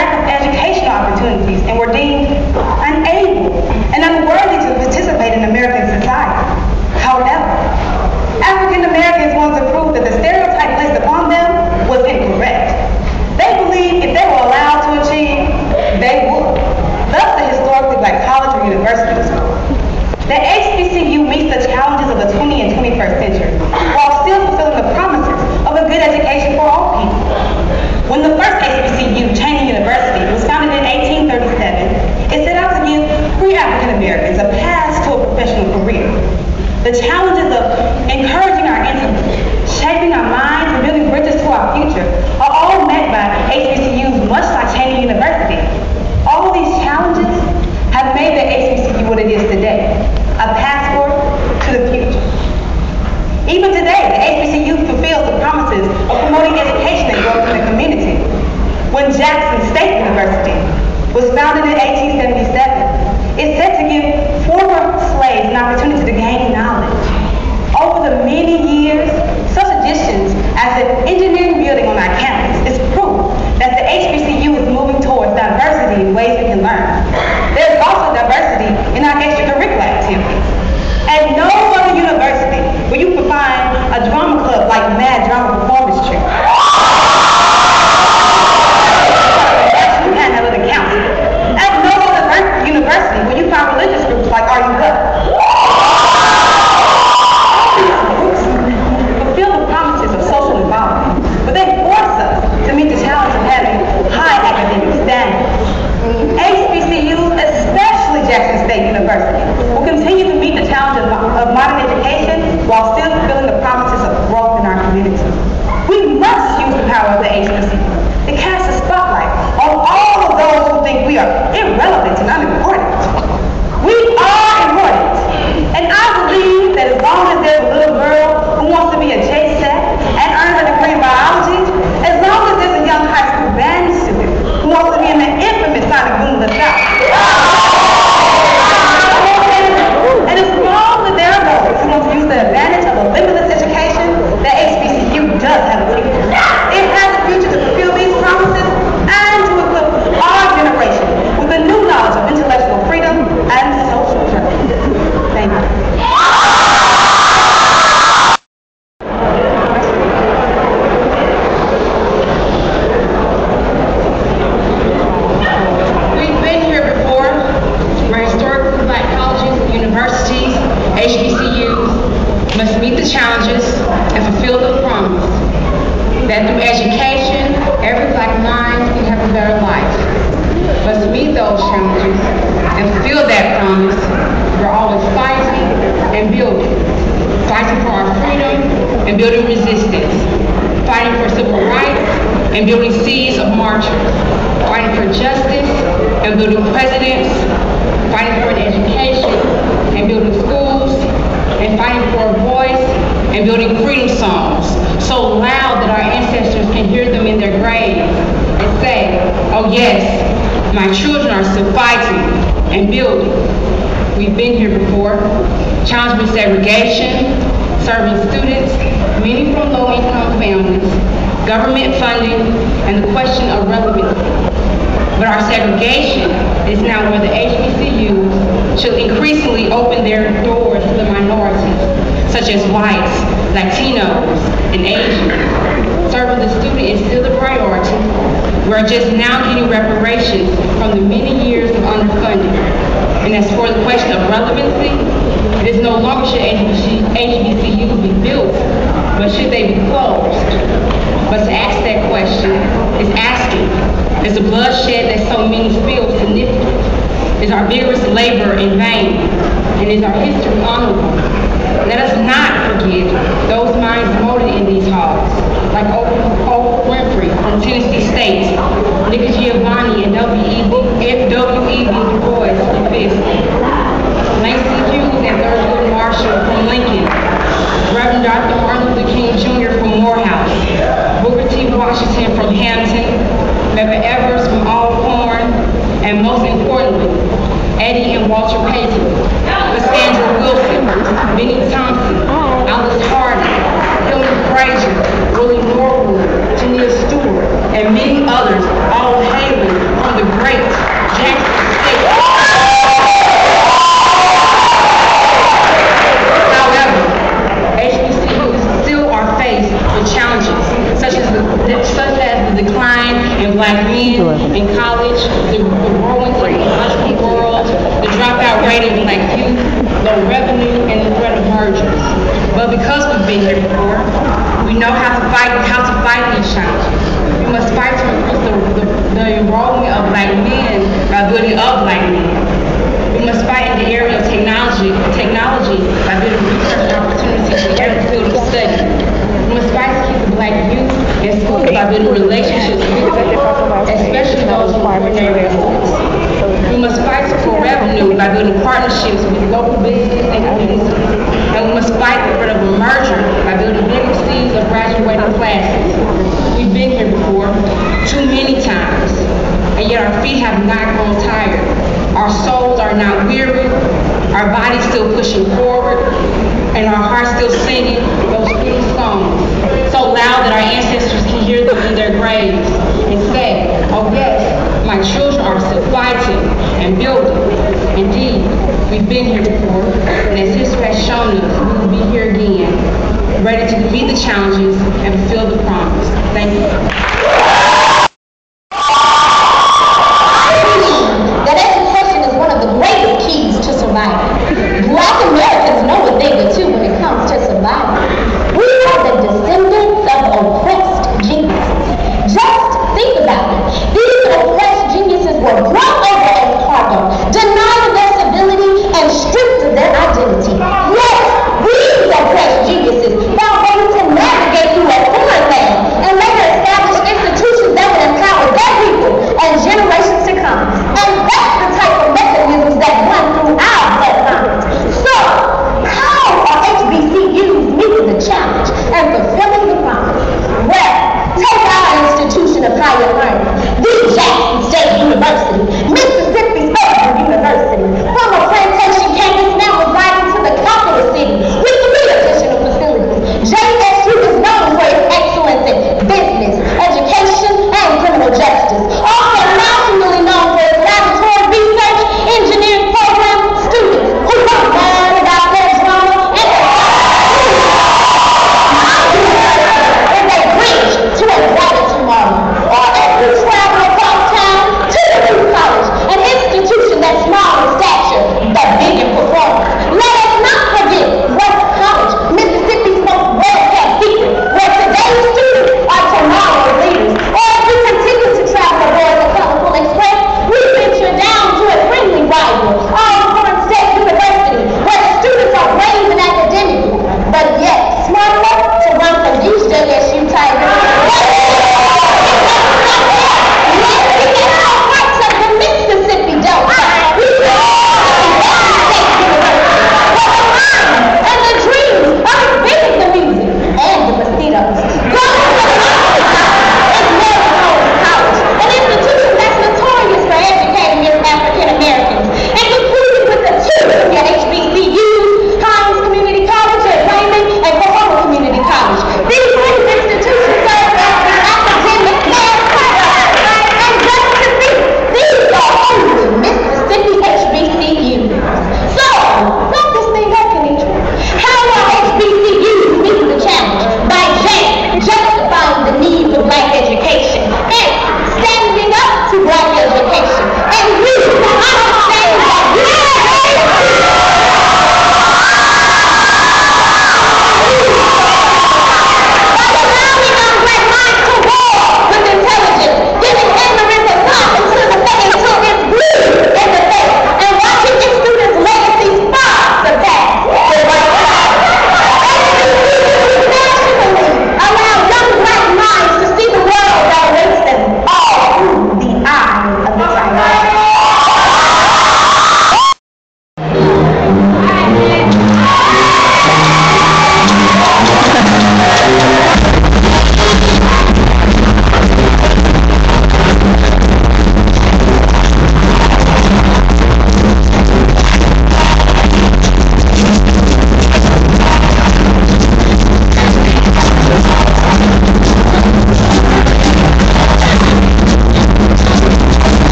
lack of educational opportunities and were deemed unable and unworthy to participate in American society. However, African Americans wanted to prove that the stereotype placed upon them was incorrect. They believed if they were allowed to achieve, they would. Thus, the historically black college or university was born. The HBCU meets the challenges of the 20th and 21st century while still fulfilling the promises of a good education for all people. When the first HBCU, Cheney University, was founded in 1837, it set out to give free African Americans a path to a professional career. The challenges of encouraging our intellect, shaping our minds, and building bridges to our future are all met by HBCUs, much like Cheney University. All of these challenges have made the HBCU what it is today, a passport to the future. Even today, the HBCU fulfills the promises of promoting education and growth in the community. When Jackson State University was founded in 1877, it set to give former slaves an opportunity to gain knowledge. Over the many years, such additions as an engineering building on our campus is proof that the HBCU is moving towards diversity in ways we can learn. There's also diversity in our extracurricular activities. At no other university where you can find a drama club like Mad Drama Performance Troupe. At no other university where you find religious groups like Are You Up? Fulfill the promises of social involvement, but they force us to meet the challenge of having high academic standards. HBCUs, especially Jackson State University, will continue to meet the challenge of modern education while still fulfilling the promises of growth in our community. We must use the power of the HBCU to cast a spotlight on all of those who think we are irrelevant and unimportant. We are important, and I believe that as long as there's a little girl who wants to be a JSU and earn her degree in biology, as long as there's a young high school band student who wants to be in the infamous Sonic Boom of the South, and as long as there are those who want to use the advantage of a limitless education, the HBCU does have a future. It has a future to fulfill these promises and to equip our generation with a new knowledge of intellectual freedom and social justice. Thank you. We've been here before, where historically black colleges and universities, HBCUs, must meet the challenges and fulfill the promise that through education, every black mind can have a better life. Must meet those challenges and fulfill that promise. We're always fighting and building. Fighting for our freedom and building resistance. Fighting for civil rights and building seeds of marching. Fighting for justice and building presidents. Fighting for an education and building schools. And fighting for a voice and building freedom songs so loud that our ancestors can hear them in their graves and say, oh yes, my children are still fighting and building. We've been here before, challenged with segregation, serving students, many from low-income families, government funding, and the question of relevancy. But our segregation is now where the HBCUs should increasingly open their doors to the minorities, such as whites, Latinos, and Asians. Serving the student is still the priority. We're just now getting reparations from the many years of underfunding. And as for the question of relevancy, it is no longer should HBCUs be built, but should they be closed? But to ask that question is asking, is the bloodshed that so many feel significant? Is our vigorous labor in vain? And is our history honorable? Let us not forget those minds molded in these halls, like Oprah Winfrey from Tennessee State, Nikki Giovanni and W.E.B. Du Bois from Fisk, Langston Hughes and Thurgood Marshall from Lincoln, Reverend Dr. Martin Luther King Jr. from Morehouse, Booker T. Washington from Hampton, Medgar Evers from Alcorn, and most importantly, Eddie and Walter Payton, Cassandra Wilson, Benny Thompson, Alice Hardy, Helen Frazier, Willie Norwood, Janelle Stewart, and many others, all hailing from the great Jackson State. However, HBCUs still are faced with challenges such as the decline in black men in college, the growing technological world, the dropout rate of black youth, low revenue, and the threat of mergers. But because we've been here before, we know how to fight these challenges. We must fight to increase the enrollment of black men by building up black men. We must fight in the area of technology by building research opportunities in every field of study. We must fight to keep the black youth in school by building relationships with them, especially those who are in neighborhoods. We must fight for revenue by building partnerships with local businesses and communities. And we must fight for the merger by building bigger seeds of graduating classes. We've been here before, too many times, and yet our feet have not grown tired. Our souls are not weary, our bodies still pushing forward, and our hearts still singing those sweet songs, so loud that our ancestors can hear them in their graves and say, oh yes, my children are still fighting and building. Indeed, we've been here before, and as history has shown us, we will be here again, ready to meet the challenges and fulfill the promise. Thank you. That education is one of the greatest keys to survival. Black Americans know a thing or two when it comes to survival. We are the descendants of oppressed geniuses. Just think about it. These oppressed geniuses were brought over as cargo, denied of their civility, and stripped of their identity. Yes, these oppressed geniuses found ways to navigate through a foreign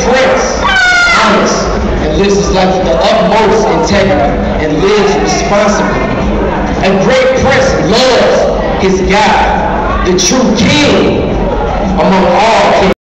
prince, honest, and lives his life with the utmost integrity and lives responsibly. A great prince loves his God, the true king among all kings.